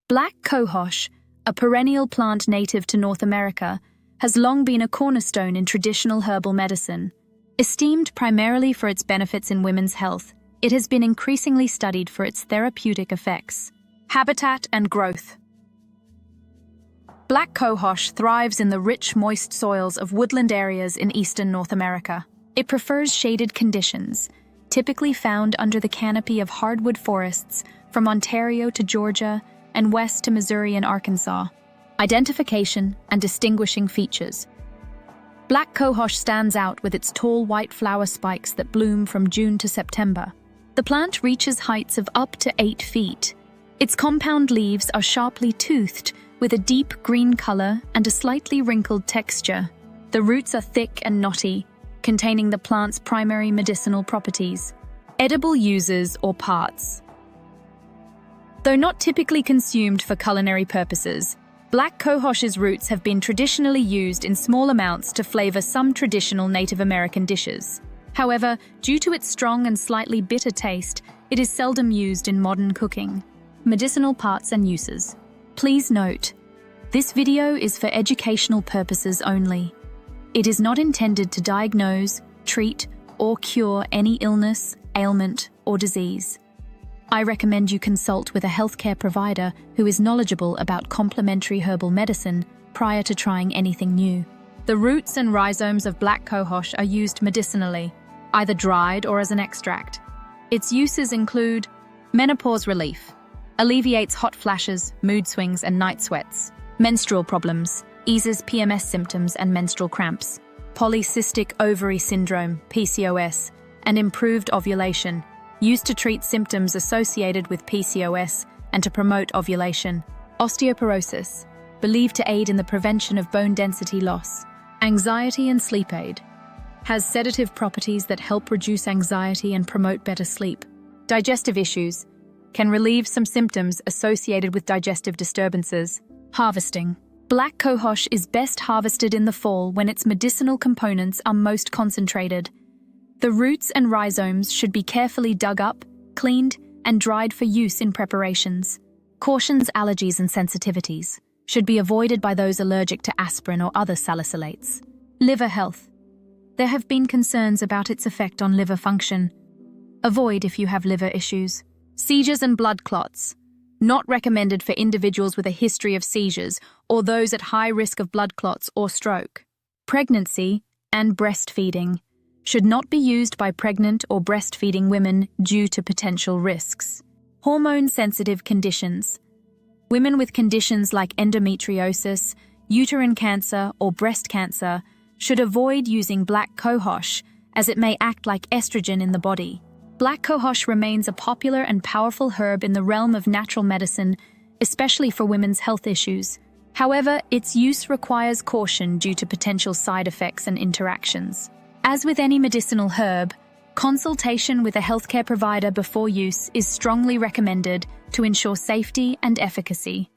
Black cohosh, a perennial plant native to North America, has long been a cornerstone in traditional herbal medicine. Esteemed primarily for its benefits in women's health, it has been increasingly studied for its therapeutic effects. Habitat and growth. Black cohosh thrives in the rich, moist soils of woodland areas in eastern North America. It prefers shaded conditions, typically found under the canopy of hardwood forests from Ontario to Georgia and west to Missouri and Arkansas. Identification and distinguishing features. Black cohosh stands out with its tall white flower spikes that bloom from June to September. The plant reaches heights of up to 8 feet. Its compound leaves are sharply toothed with a deep green color and a slightly wrinkled texture. The roots are thick and knotty, containing the plant's primary medicinal properties. Edible uses or parts. Though not typically consumed for culinary purposes, black cohosh's roots have been traditionally used in small amounts to flavor some traditional Native American dishes. However, due to its strong and slightly bitter taste, it is seldom used in modern cooking. Medicinal parts and uses. Please note, this video is for educational purposes only. It is not intended to diagnose, treat, or cure any illness, ailment, or disease. I recommend you consult with a healthcare provider who is knowledgeable about complementary herbal medicine prior to trying anything new. The roots and rhizomes of black cohosh are used medicinally, either dried or as an extract. Its uses include menopause relief, alleviates hot flashes, mood swings, and night sweats. Menstrual problems, eases PMS symptoms and menstrual cramps. Polycystic ovary syndrome, PCOS, and improved ovulation, used to treat symptoms associated with PCOS and to promote ovulation. Osteoporosis, believed to aid in the prevention of bone density loss. Anxiety and sleep aid, has sedative properties that help reduce anxiety and promote better sleep. Digestive issues, can relieve some symptoms associated with digestive disturbances. Harvesting. Black cohosh is best harvested in the fall when its medicinal components are most concentrated. The roots and rhizomes should be carefully dug up, cleaned, and dried for use in preparations. Cautions: allergies and sensitivities should be avoided by those allergic to aspirin or other salicylates. Liver health. There have been concerns about its effect on liver function. Avoid if you have liver issues. Seizures and blood clots. Not recommended for individuals with a history of seizures or those at high risk of blood clots or stroke. Pregnancy and breastfeeding. Should not be used by pregnant or breastfeeding women due to potential risks. Hormone-sensitive conditions. Women with conditions like endometriosis, uterine cancer, or breast cancer should avoid using black cohosh as it may act like estrogen in the body. Black cohosh remains a popular and powerful herb in the realm of natural medicine, especially for women's health issues. However, its use requires caution due to potential side effects and interactions. As with any medicinal herb, consultation with a healthcare provider before use is strongly recommended to ensure safety and efficacy.